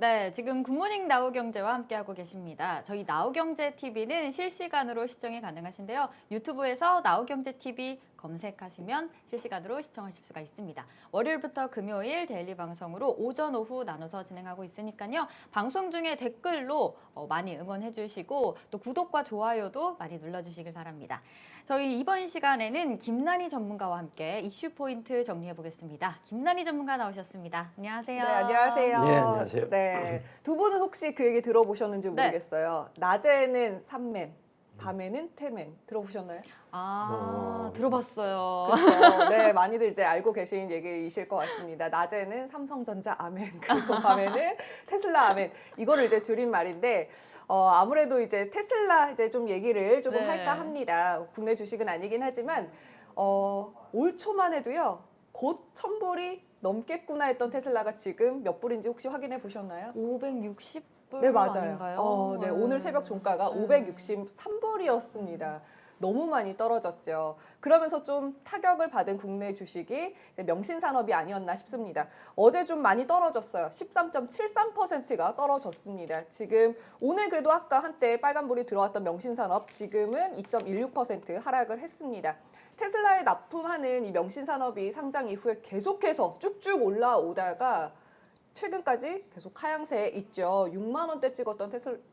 네, 지금 굿모닝 나우경제와 함께하고 계십니다. 저희 나우경제 TV는 실시간으로 시청이 가능하신데요. 유튜브에서 나우경제TV 검색하시면 실시간으로 시청하실 수가 있습니다. 월요일부터 금요일 데일리 방송으로 오전, 오후 나눠서 진행하고 있으니까요. 방송 중에 댓글로 많이 응원해 주시고 또 구독과 좋아요도 많이 눌러주시길 바랍니다. 저희 이번 시간에는 김난희 전문가와 함께 이슈 포인트 정리해 보겠습니다. 김난희 전문가 나오셨습니다. 안녕하세요. 네, 안녕하세요. 네, 안녕하세요. 네, 두 분은 혹시 그 얘기 들어보셨는지 네. 모르겠어요. 낮에는 삼맨, 밤에는 태맨 들어보셨나요? 들어봤어요. 그렇죠. 네, 많이들 이제 알고 계신 얘기이실 것 같습니다. 낮에는 삼성전자 아멘, 그리고 밤에는 테슬라 아멘. 이거를 이제 줄인 말인데 아무래도 이제 테슬라 이제 좀 얘기를 조금 네. 할까 합니다. 국내 주식은 아니긴 하지만 올 초만 해도요. 곧 1,000불이 넘겠구나 했던 테슬라가 지금 몇 불인지 혹시 확인해 보셨나요? 560불 네, 맞아요. 아닌가요? 네, 오늘 새벽 종가가 네. 563불이었습니다. 너무 많이 떨어졌죠. 그러면서 좀 타격을 받은 국내 주식이 명신산업이 아니었나 싶습니다. 어제 좀 많이 떨어졌어요. 13.73%가 떨어졌습니다. 지금 오늘 그래도 아까 한때 빨간불이 들어왔던 명신산업 지금은 2.16% 하락을 했습니다. 테슬라에 납품하는 이 명신산업이 상장 이후에 계속해서 쭉쭉 올라오다가 최근까지 계속 하향세에 있죠. 6만 원대 찍었던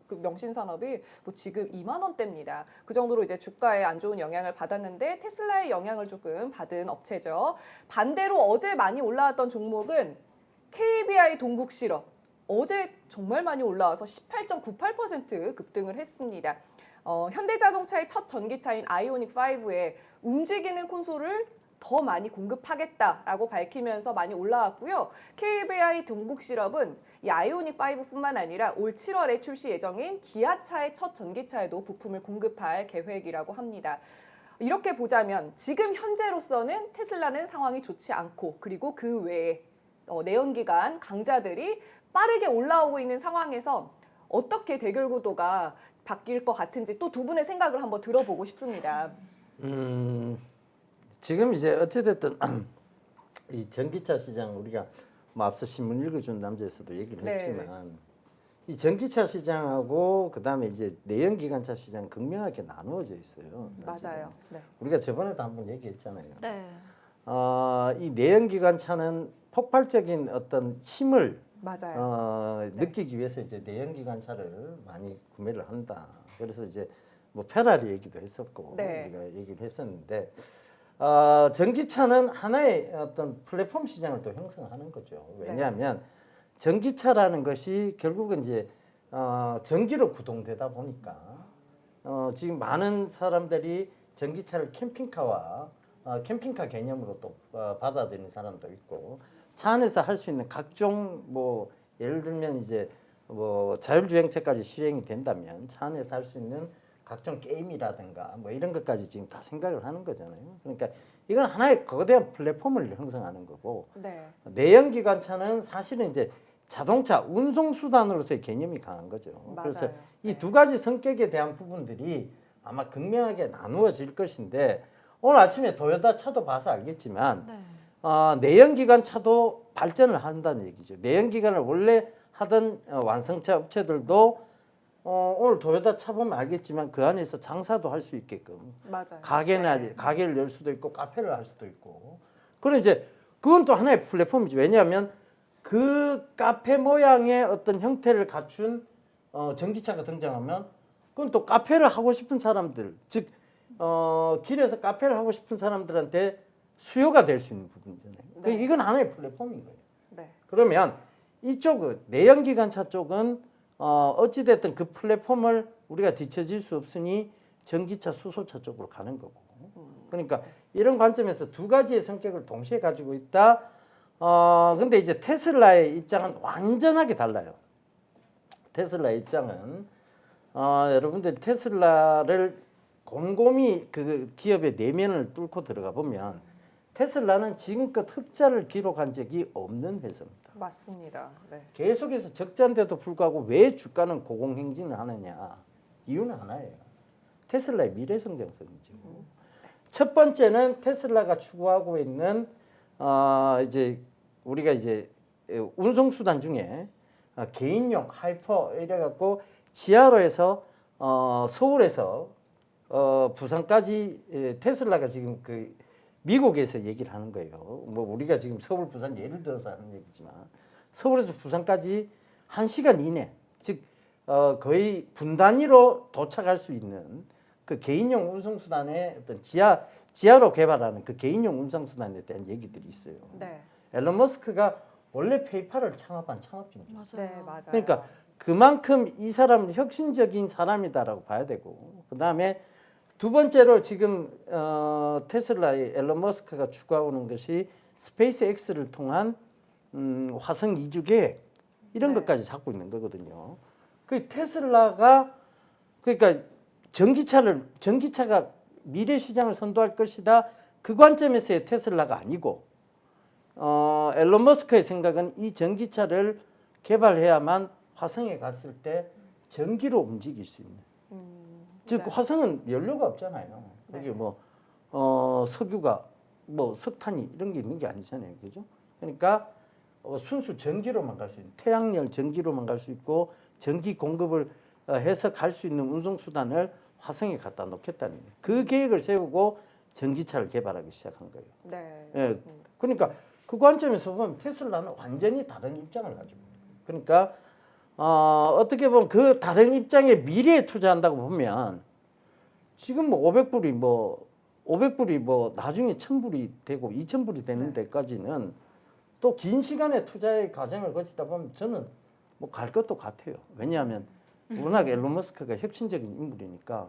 그 명신산업이 뭐 지금 2만 원대입니다. 그 정도로 이제 주가에 안 좋은 영향을 받았는데 테슬라의 영향을 조금 받은 업체죠. 반대로 어제 많이 올라왔던 종목은 KBI 동국실업. 어제 정말 많이 올라와서 18.98% 급등을 했습니다. 현대자동차의 첫 전기차인 아이오닉 5에 움직이는 콘솔을 더 많이 공급하겠다라고 밝히면서 많이 올라왔고요. KBI 동국실업은 이 아이오닉 5뿐만 아니라 올 7월에 출시 예정인 기아차의 첫 전기차에도 부품을 공급할 계획이라고 합니다. 이렇게 보자면 지금 현재로서는 테슬라는 상황이 좋지 않고 그리고 그 외에 내연기관 강자들이 빠르게 올라오고 있는 상황에서 어떻게 대결 구도가 바뀔 것 같은지 또 두 분의 생각을 한번 들어보고 싶습니다. 지금 이제 어찌됐든 이 전기차 시장 우리가 뭐 앞서 신문 읽어준 남자에서도 얘기를 네. 했지만 이 전기차 시장하고 그다음에 이제 내연기관차 시장 극명하게 나누어져 있어요. 사실은. 맞아요. 네. 우리가 저번에도 한번 얘기했잖아요. 네. 이 내연기관차는 폭발적인 어떤 힘을 맞아요. 네. 느끼기 위해서 이제 내연기관차를 많이 구매를 한다. 그래서 이제 뭐 페라리 얘기도 했었고 네. 우리가 얘기를 했었는데 전기차는 하나의 어떤 플랫폼 시장을 또 형성하는 거죠. 왜냐하면 전기차라는 것이 결국은 이제 전기로 구동되다 보니까 지금 많은 사람들이 전기차를 캠핑카와 캠핑카 개념으로 또 받아들이는 사람도 있고 차 안에서 할 수 있는 각종 뭐 예를 들면 이제 뭐 자율주행차까지 실행이 된다면 차 안에서 할 수 있는 각종 게임이라든가 뭐 이런 것까지 지금 다 생각을 하는 거잖아요. 그러니까 이건 하나의 거대한 플랫폼을 형성하는 거고 네. 내연기관차는 사실은 이제 자동차 운송 수단으로서의 개념이 강한 거죠. 맞아요. 그래서 이 네. 두 가지 성격에 대한 부분들이 아마 극명하게 나누어질 것인데 오늘 아침에 도요타 차도 봐서 알겠지만 네. 내연기관 차도 발전을 한다는 얘기죠. 내연기관을 원래 하던 완성차 업체들도 오늘 도요타 차 보면 알겠지만 그 안에서 장사도 할 수 있게끔 맞아요. 가게를 열 수도 있고 카페를 할 수도 있고 그런 이제 그건 또 하나의 플랫폼이죠. 왜냐하면 그 카페 모양의 어떤 형태를 갖춘 전기차가 등장하면 그건 또 카페를 하고 싶은 사람들 즉 길에서 카페를 하고 싶은 사람들한테 수요가 될 수 있는 부분이잖아요. 네. 이건 하나의 플랫폼인 거예요. 네. 그러면 이쪽은 내연기관차 쪽은 어찌됐든 그 플랫폼을 우리가 뒤처질 수 없으니 전기차, 수소차 쪽으로 가는 거고. 그러니까 이런 관점에서 두 가지의 성격을 동시에 가지고 있다. 근데 이제 테슬라의 입장은 완전하게 달라요. 테슬라의 입장은 여러분들 테슬라를 곰곰이 그 기업의 내면을 뚫고 들어가 보면 테슬라는 지금껏 흑자를 기록한 적이 없는 회사입니다. 맞습니다. 네. 계속해서 적자인데도 불구하고 왜 주가는 고공행진을 하느냐? 이유는 하나예요. 테슬라의 미래 성장성이죠. 첫 번째는 테슬라가 추구하고 있는 이제 우리가 이제 운송 수단 중에 개인용 하이퍼 이래갖고 지하로 해서 서울에서 부산까지 테슬라가 지금 그 미국에서 얘기를 하는 거예요. 뭐 우리가 지금 서울 부산 예를 들어서 하는 얘기지만 서울에서 부산까지 1시간 이내, 즉 거의 분 단위로 도착할 수 있는 그 개인용 운송수단의 어떤 지하로 개발하는 그 개인용 운송수단에 대한 얘기들이 있어요. 네. 앨런 머스크가 원래 페이팔을 창업한 창업주입니다. 맞아요. 네, 맞아요. 그러니까 그만큼 이 사람은 혁신적인 사람이다라고 봐야 되고, 그 다음에 두 번째로 지금 테슬라의 앨런 머스크가 추구하는 것이 스페이스 X를 통한 화성 이주 계획 이런 네. 것까지 잡고 있는 거거든요. 그 테슬라가 그러니까 전기차가 미래 시장을 선도할 것이다. 그 관점에서의 테슬라가 아니고 앨런 머스크의 생각은 이 전기차를 개발해야만 화성에 갔을 때 전기로 움직일 수 있는. 즉 네. 화성은 연료가 없잖아요. 네. 거기 뭐 석유가 뭐 석탄이 이런 게 있는 게 아니잖아요, 그죠? 그러니까 순수 전기로만 갈 수 있는 태양열 전기로만 갈 수 있고 전기 공급을 해서 갈 수 있는 운송 수단을 화성에 갖다 놓겠다는 거예요. 그 계획을 세우고 전기차를 개발하기 시작한 거예요. 네, 예, 맞습니다. 그러니까 그 관점에서 보면 테슬라는 완전히 다른 입장을 가지고 있어요. 그러니까 어떻게 보면 그 다른 입장의 미래에 투자한다고 보면 지금 뭐 500불이 뭐 나중에 1000불이 되고 2000불이 되는 네. 데까지는 또 긴 시간의 투자의 과정을 거치다 보면 저는 뭐 갈 것도 같아요. 왜냐하면 워낙 앨런 머스크가 혁신적인 인물이니까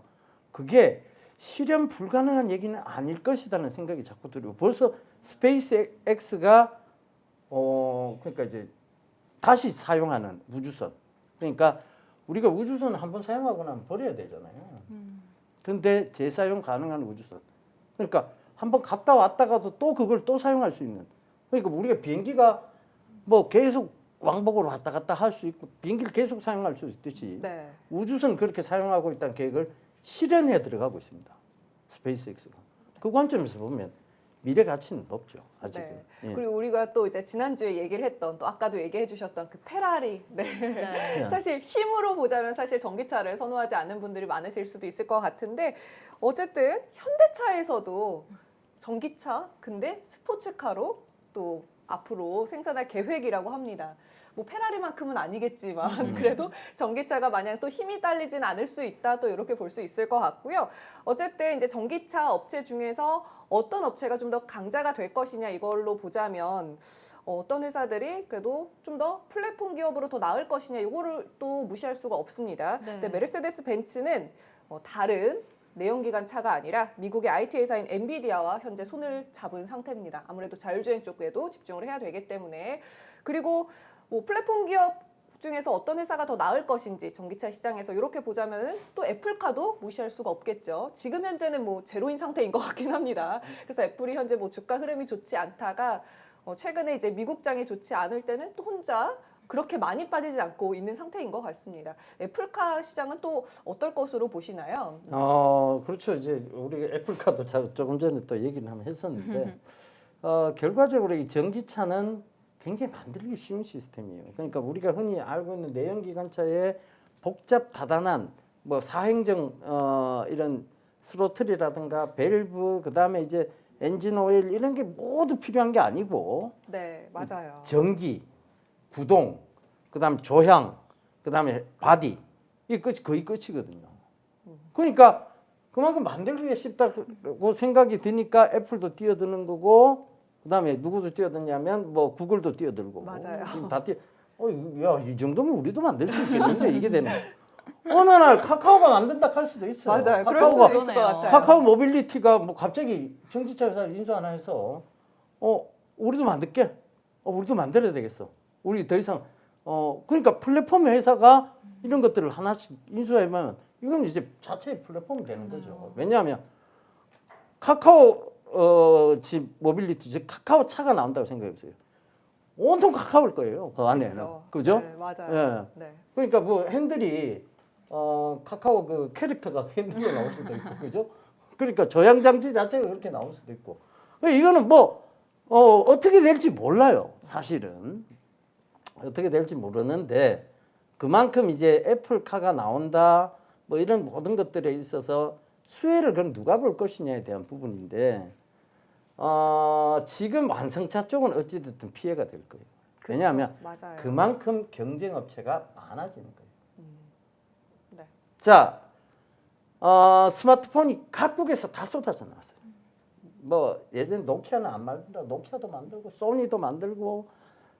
그게 실현 불가능한 얘기는 아닐 것이라는 생각이 자꾸 들어요. 벌써 스페이스 X가 그러니까 이제 다시 사용하는 우주선. 그러니까 우리가 우주선 한번 사용하고 나면 버려야 되잖아요. 근데 재사용 가능한 우주선. 그러니까 한번 갔다 왔다가도 또 그걸 또 사용할 수 있는. 그러니까 우리가 비행기가 뭐 계속 왕복으로 왔다 갔다 할 수 있고 비행기를 계속 사용할 수 있듯이 네. 우주선 그렇게 사용하고 있다는 계획을 실현해 들어가고 있습니다. 스페이스X가. 그 관점에서 보면 미래 가치는 높죠. 아직은. 네. 예. 그리고 우리가 또 이제 지난주에 얘기를 했던 또 아까도 얘기해 주셨던 그 페라리. 네. 네. 사실 힘으로 보자면 사실 전기차를 선호하지 않는 분들이 많으실 수도 있을 것 같은데 어쨌든 현대차에서도 전기차 근데 스포츠카로 또 앞으로 생산할 계획이라고 합니다. 뭐 페라리만큼은 아니겠지만 그래도 전기차가 마냥 또 힘이 딸리진 않을 수 있다 또 이렇게 볼 수 있을 것 같고요. 어쨌든 이제 전기차 업체 중에서 어떤 업체가 좀 더 강자가 될 것이냐 이걸로 보자면 어떤 회사들이 그래도 좀 더 플랫폼 기업으로 더 나을 것이냐 이거를 또 무시할 수가 없습니다. 네. 근데 메르세데스 벤츠는 다른 내연기관 차가 아니라 미국의 IT 회사인 엔비디아와 현재 손을 잡은 상태입니다. 아무래도 자율주행 쪽에도 집중을 해야 되기 때문에 그리고 뭐 플랫폼 기업 중에서 어떤 회사가 더 나을 것인지 전기차 시장에서 이렇게 보자면은 또 애플카도 무시할 수가 없겠죠. 지금 현재는 뭐 제로인 상태인 것 같긴 합니다. 그래서 애플이 현재 뭐 주가 흐름이 좋지 않다가 최근에 이제 미국장이 좋지 않을 때는 또 혼자 그렇게 많이 빠지지 않고 있는 상태인 것 같습니다. 애플카 시장은 또 어떨 것으로 보시나요? 그렇죠. 이제 우리 애플카도 조금 전에 또 얘기는 한번 했었는데 결과적으로 이 전기차는 굉장히 만들기 쉬운 시스템이에요. 그러니까 우리가 흔히 알고 있는 내연기관차의 복잡 다단한 뭐 사행정 이런 스로틀이라든가 밸브 그다음에 이제 엔진 오일 이런 게 모두 필요한 게 아니고 네, 맞아요. 전기, 구동, 그다음 조향, 그다음에 바디 이게 거의 끝이거든요. 그러니까 그만큼 만들기가 쉽다고 생각이 드니까 애플도 뛰어드는 거고 그다음에 누구도 뛰어드냐면 뭐 구글도 뛰어들고 맞아요. 지금 다 이 정도면 우리도 만들 수 있겠는데 이게 되는 어느 날 카카오가 만든다 할 수도 있어요. 맞아요. 그럴 카카오가 수도 있을 것 같아요. 카카오 모빌리티가 뭐 갑자기 전기차 회사 인수 하나 해서 우리도 만들게. 우리도 만들어야 되겠어. 우리 더 이상 그러니까 플랫폼 회사가 이런 것들을 하나씩 인수하면 이건 이제 자체의 플랫폼이 되는 거죠. 왜냐하면 카카오 집 모빌리티 즉 카카오 차가 나온다고 생각해 보세요. 온통 카카오일 거예요. 그 안에는. 그죠? 네, 맞아요. 예. 네. 그러니까 뭐 핸들이 카카오 그 캐릭터가 핸들로 나올 수도 있고 그죠? 그러니까 조향 장치 자체가 그렇게 나올 수도 있고. 이거는 뭐 어떻게 될지 몰라요. 사실은. 어떻게 될지 모르는데 그만큼 이제 애플카가 나온다 뭐 이런 모든 것들에 있어서 수혜를 그럼 누가 볼 것이냐에 대한 부분인데 지금 완성차 쪽은 어찌됐든 피해가 될 거예요. 왜냐하면 그렇죠. 맞아요. 그만큼 경쟁 업체가 많아지는 거예요. 네. 자, 스마트폰이 각국에서 다 쏟아져 나왔어요. 뭐 예전 노키아는 안 만든다, 노키아도 만들고 소니도 만들고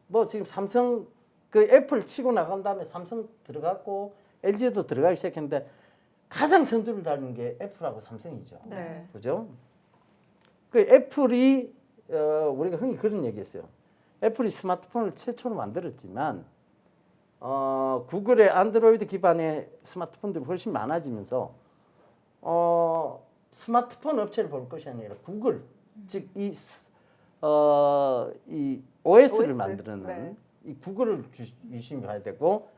뭐 지금 삼성 그 애플 치고 나간 다음에 삼성 들어갔고 LG도 들어가기 시작했는데 가장 선두를 달리는 게 애플하고 삼성이죠. 네. 그죠? 그 애플이 우리가 흔히 그런 얘기했어요. 애플이 스마트폰을 최초로 만들었지만 구글의 안드로이드 기반의 스마트폰들이 훨씬 많아지면서 스마트폰 업체를 볼 것이 아니라 구글 즉 이 OS를 OS, 만드는 네. 이 구글을 유심히 봐야 되고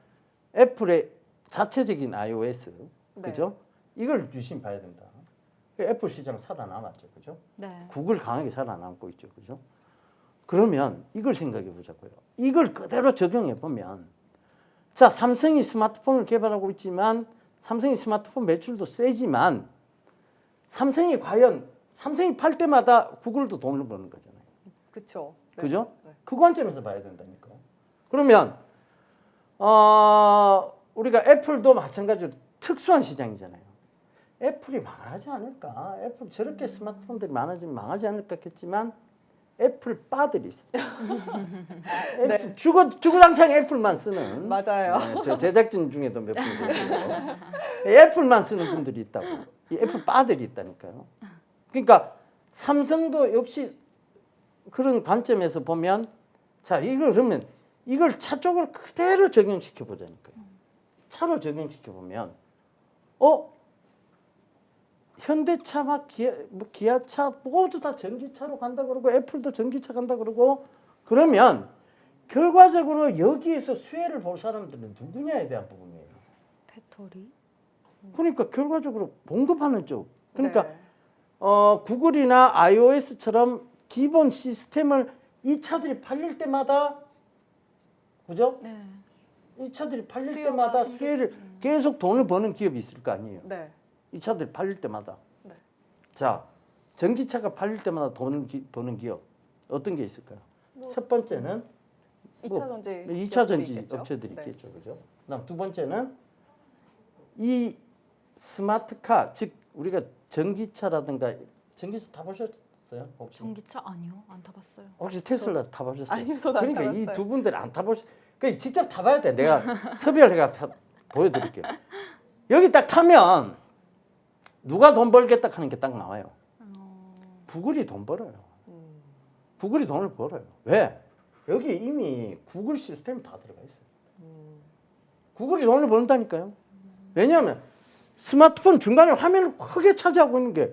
애플의 자체적인 iOS 네. 그죠? 이걸 유심히 봐야 된다. 애플 시장 살아남았죠, 그죠? 네. 구글 강하게 살아남고 있죠, 그죠? 그러면 이걸 생각해 보자고요. 이걸 그대로 적용해 보면, 자, 삼성이 스마트폰을 개발하고 있지만 삼성이 스마트폰 매출도 세지만 삼성이 과연 삼성이 팔 때마다 구글도 돈을 버는 거잖아요. 그렇죠. 네. 그죠? 네. 그 관점에서 봐야 된다니까요. 그러면 우리가 애플도 마찬가지로 특수한 시장이잖아요. 애플이 망하지 않을까? 애플 저렇게 스마트폰들이 많아지면 망하지 않을까 했지만 애플 바들이 있어요. 애플 네. 주구장창 애플만 쓰는 맞아요. 네, 저 제작진 중에도 몇 분 계시고 애플만 쓰는 분들이 있다고. 이 애플 바들이 있다니까요. 그러니까 삼성도 역시 그런 관점에서 보면 자, 이걸 그러면 이걸 차 쪽을 그대로 적용시켜 보자니까요. 차로 적용시켜 보면 현대차 막 기아차 모두 다 전기차로 간다 그러고 애플도 전기차 간다 그러고 그러면 결과적으로 여기에서 수혜를 볼 사람들은 누구냐에 대한 부분이에요. 배터리. 그러니까 결과적으로 공급하는 쪽. 그러니까 네. 구글이나 iOS처럼 기본 시스템을 이 차들이 팔릴 때마다 그죠? 네. 이 차들이 팔릴 수요가 때마다 생길 수혜를 수 있는. 계속 돈을 버는 기업이 있을 거 아니에요. 네. 이 차들이 팔릴 때마다. 네. 자, 전기차가 팔릴 때마다 돈을 버는 기업 어떤 게 있을까요? 첫 번째는 2차 전지. 2차 전지 있겠죠? 업체들이 네. 있겠죠, 그죠? 그다음 두 번째는 이 스마트카, 즉 우리가 전기차라든가 전기차 타보셨어요? 혹시? 전기차 아니요, 안 타봤어요. 혹시 테슬라 타보셨어요? 아니요, 저도 안 그러니까 이 타봤어요. 두 분들 안 타보시, 그러니까 직접 타봐야 돼. 내가 섭외를 보여드릴게요. 여기 딱 타면 누가 돈 벌겠다 하는 게 딱 나와요. 구글이 돈 벌어요. 구글이 돈을 벌어요. 왜? 여기 이미 구글 시스템이 다 들어가 있어요. 구글이 돈을 번다니까요. 왜냐하면 스마트폰 중간에 화면을 크게 차지하고 있는 게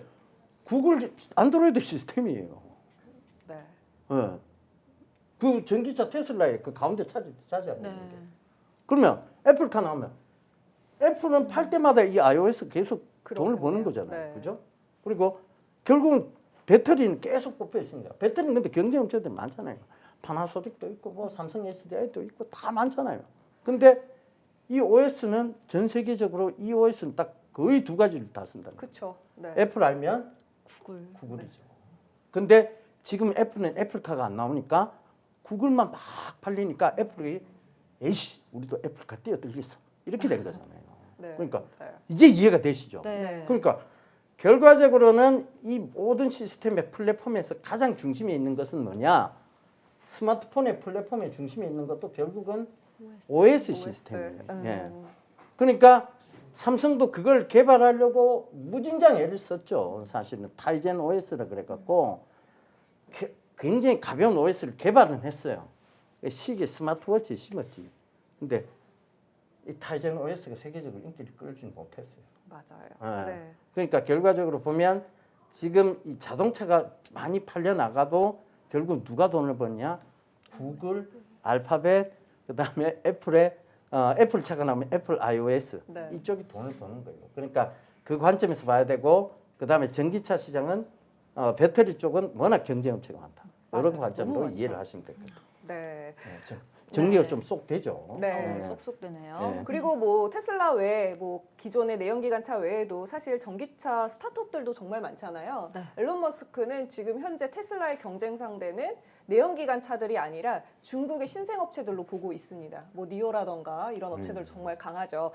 구글 안드로이드 시스템이에요. 네. 예. 그 전기차 테슬라의 그 가운데 차지하고 네. 있는 게. 그러면 애플카 나오면 애플은 팔 때마다 이 iOS 계속 돈을 버는 그렇겠네요. 거잖아요. 네. 그죠? 그리고 결국은 배터리는 계속 뽑혀 있습니다. 배터리는 근데 경쟁 업체들 많잖아요. 파나소닉도 있고 뭐 삼성 SDI도 있고 다 많잖아요. 근데 이 OS는 전 세계적으로 이 OS는 딱 거의 두 가지를 다 쓴다는 거예요. 그렇죠. 네. 애플 알면 구글. 구글이죠. 근데 지금 애플은 애플카가 안 나오니까 구글만 막 팔리니까 애플이 에이씨 우리도 애플카 뛰어들겠어 이렇게 된 거잖아요. 네. 그러니까 맞아요. 이제 이해가 되시죠? 네. 그러니까 결과적으로는 이 모든 시스템의 플랫폼에서 가장 중심에 있는 것은 뭐냐? 스마트폰의 플랫폼의 중심에 있는 것도 결국은 OS 시스템이에요. 예. 그러니까 삼성도 그걸 개발하려고 무진장 애를 썼죠. 사실은 타이젠 OS라 그래갖고 굉장히 가벼운 OS를 개발은 했어요. 시계 스마트워치에 심었지. 근데 이 타이젠 OS가 세계적으로 인기를 끌지는 못했어요. 맞아요. 예. 네. 그러니까 결과적으로 보면 지금 이 자동차가 많이 팔려 나가도 결국 누가 돈을 버냐? 구글, 알파벳, 그다음에 애플의 애플 차가 나오면 애플 iOS 네. 이쪽이 돈을 버는 거예요. 그러니까 그 관점에서 봐야 되고 그다음에 전기차 시장은 배터리 쪽은 워낙 경쟁 업체가 많다. 이런 맞아요. 관점으로 너무 많죠. 이해를 하시면 될 것 같아요. 네. 네, 정리가 네. 좀 쏙 되죠. 네. 쏙쏙 되네요. 네. 그리고 뭐 테슬라 외에 뭐 기존의 내연기관차 외에도 사실 전기차 스타트업들도 정말 많잖아요. 네. 앨런 머스크는 지금 현재 테슬라의 경쟁 상대는 내연기관차들이 아니라 중국의 신생업체들로 보고 있습니다. 뭐 니오라던가 이런 업체들 정말 강하죠.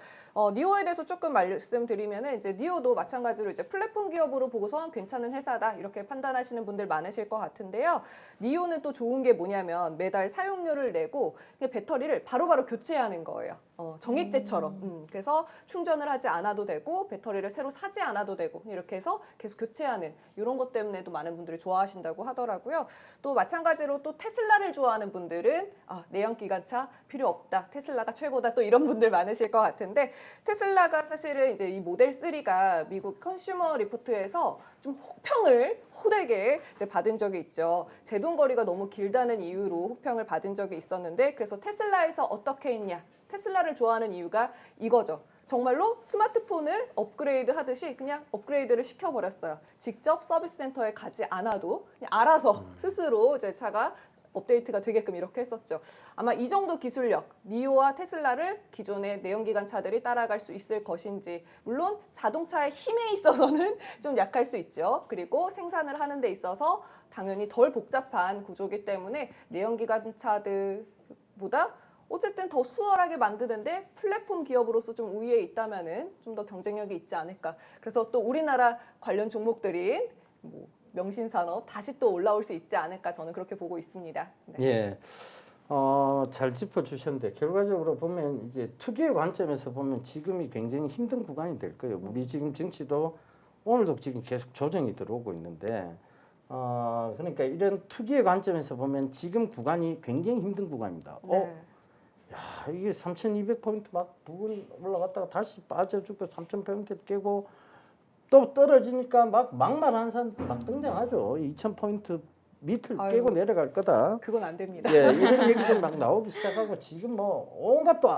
니오에 대해서 조금 말씀드리면은 이제 니오도 마찬가지로 이제 플랫폼 기업으로 보고서 괜찮은 회사다 이렇게 판단하시는 분들 많으실 것 같은데요. 니오는 또 좋은 게 뭐냐면 매달 사용료를 내고 그냥 배터리를 바로바로 교체하는 거예요. 정액제처럼. 그래서 충전을 하지 않아도 되고 배터리를 새로 사지 않아도 되고 이렇게 해서 계속 교체하는 이런 것 때문에도 많은 분들이 좋아하신다고 하더라고요. 또 마찬가지로 또 테슬라를 좋아하는 분들은 내연기관차 필요 없다. 테슬라가 최고다. 또 이런 분들 많으실 것 같은데 테슬라가 사실은 이제 이 모델 3가 미국 컨슈머 리포트에서 좀 혹평을 호되게 이제 받은 적이 있죠. 제동거리가 너무 길다는 이유로 혹평을 받은 적이 있었는데 그래서 테슬라에서 어떻게 했냐? 테슬라를 좋아하는 이유가 이거죠. 정말로 스마트폰을 업그레이드 하듯이 그냥 업그레이드를 시켜버렸어요. 직접 서비스 센터에 가지 않아도 그냥 알아서 스스로 이제 차가 업데이트가 되게끔 이렇게 했었죠. 아마 이 정도 기술력, 니오와 테슬라를 기존의 내연기관 차들이 따라갈 수 있을 것인지 물론 자동차의 힘에 있어서는 좀 약할 수 있죠. 그리고 생산을 하는 데 있어서 당연히 덜 복잡한 구조이기 때문에 내연기관 차들보다 어쨌든 더 수월하게 만드는데 플랫폼 기업으로서 좀 우위에 있다면은 좀 더 경쟁력이 있지 않을까. 그래서 또 우리나라 관련 종목들인 뭐 명신산업 다시 또 올라올 수 있지 않을까 저는 그렇게 보고 있습니다. 네. 예. 잘 짚어주셨는데 결과적으로 보면 이제 투기의 관점에서 보면 지금이 굉장히 힘든 구간이 될 거예요. 우리 지금 증시도 오늘도 지금 계속 조정이 들어오고 있는데 그러니까 이런 투기의 관점에서 보면 지금 구간이 굉장히 힘든 구간입니다. 네. 야, 이게 3,200포인트 막 부근 올라갔다가 다시 빠져주고 3,000포인트 깨고 또 떨어지니까 막 막말하는 사람 막 등장하죠. 2,000포인트 밑을 아유. 깨고 내려갈 거다. 그건 안 됩니다. 예, 이런 얘기들 막 나오기 시작하고 지금 뭐 온갖 또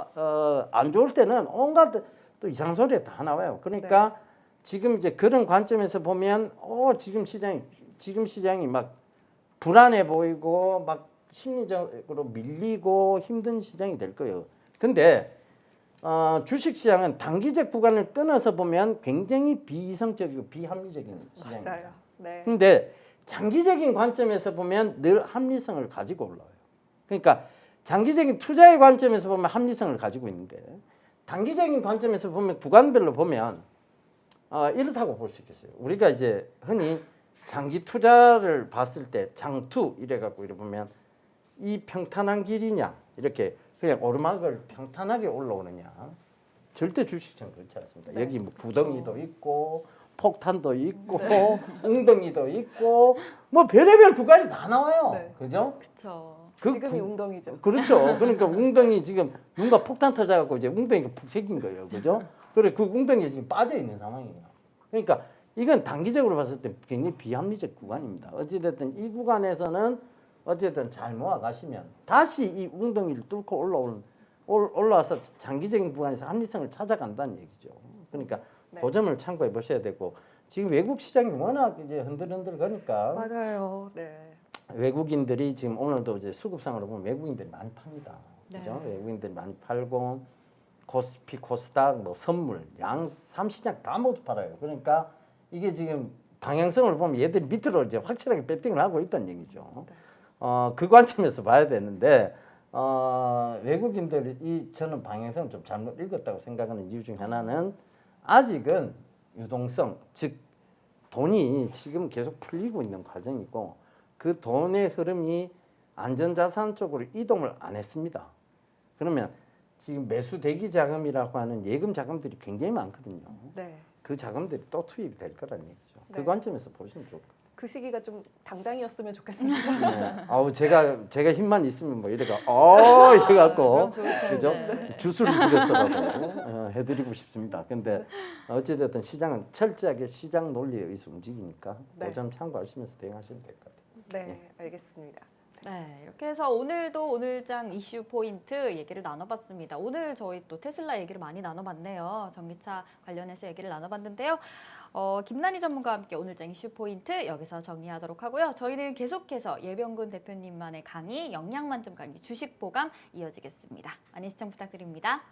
안 좋을 때는 온갖 또 이상 소리 다 나와요. 그러니까 지금 이제 그런 관점에서 보면 지금 시장이 막 불안해 보이고 막 심리적으로 밀리고 힘든 시장이 될 거예요. 근데 주식 시장은 단기적 구간을 끊어서 보면 굉장히 비이성적이고 비합리적인 시장입니다. 맞아요. 네. 근데 장기적인 관점에서 보면 늘 합리성을 가지고 올라와요. 그러니까 장기적인 투자의 관점에서 보면 합리성을 가지고 있는데 단기적인 관점에서 보면 구간별로 보면 이렇다고 볼 수 있겠어요. 우리가 이제 흔히 장기 투자를 봤을 때 장투 이래갖고 이래 보면 이 평탄한 길이냐 이렇게 그냥 오르막을 평탄하게 올라오느냐 절대 주식처럼 그렇지 않습니다. 네. 여기 뭐 구덩이도 있고 폭탄도 있고 웅덩이도 있고 뭐 별의별 구간이 다 나와요. 네. 그죠? 그렇죠. 지금이 웅덩이죠. 그렇죠. 그러니까 웅덩이 지금 누가 폭탄 터져갖고 이제 웅덩이가 푹 새긴 거예요. 그죠? 그래 그 웅덩이에 지금 빠져 있는 상황이에요. 그러니까 이건 단기적으로 봤을 때 굉장히 비합리적 구간입니다. 어찌됐든 이 구간에서는 어쨌든 잘 모아가시면 다시 이 웅덩이를 뚫고 올라와서 장기적인 구간에서 합리성을 찾아간다는 얘기죠. 그러니까 네. 그 점을 참고해 보셔야 되고 지금 외국 시장이 워낙 이제 흔들흔들 거니까 맞아요. 네. 외국인들이 지금 오늘도 이제 수급상으로 보면 외국인들이 많이 팝니다. 그죠? 네. 외국인들이 많이 팔고 코스피, 코스닥, 뭐 선물, 양 3시장 다 모두 팔아요. 그러니까 이게 지금 방향성을 보면 얘들이 밑으로 이제 확실하게 배팅을 하고 있다는 얘기죠. 그 관점에서 봐야 되는데 외국인들이 저는 방향성을 좀 잘못 읽었다고 생각하는 이유 중 하나는 아직은 유동성, 즉 돈이 지금 계속 풀리고 있는 과정이고 그 돈의 흐름이 안전자산 쪽으로 이동을 안 했습니다. 그러면 지금 매수 대기 자금이라고 하는 예금 자금들이 굉장히 많거든요. 네. 그 자금들이 또 투입이 될 거란 얘기죠. 네. 그 관점에서 보시면 좋을 것 같아요. 그 시기가 좀 당장이었으면 좋겠습니다. 네. 아우 제가 힘만 있으면 뭐 이래가 이래갖고 그럼 좋을 텐데. 그죠? 네. 주술을 부렸어라도 해드리고 싶습니다. 근데 어찌됐든 시장은 철저하게 시장 논리에 의해서 움직이니까 네. 그 점 참고하시면서 대응하시면 될 것 같아요. 네, 알겠습니다. 네, 이렇게 해서 오늘도 오늘장 이슈 포인트 얘기를 나눠봤습니다. 오늘 저희 또 테슬라 얘기를 많이 나눠봤네요. 전기차 관련해서 얘기를 나눠봤는데요. 김난희 전문가와 함께 오늘장 이슈 포인트 여기서 정리하도록 하고요. 저희는 계속해서 예병근 대표님만의 강의, 영양만점 강의, 주식 보감 이어지겠습니다. 많은 시청 부탁드립니다.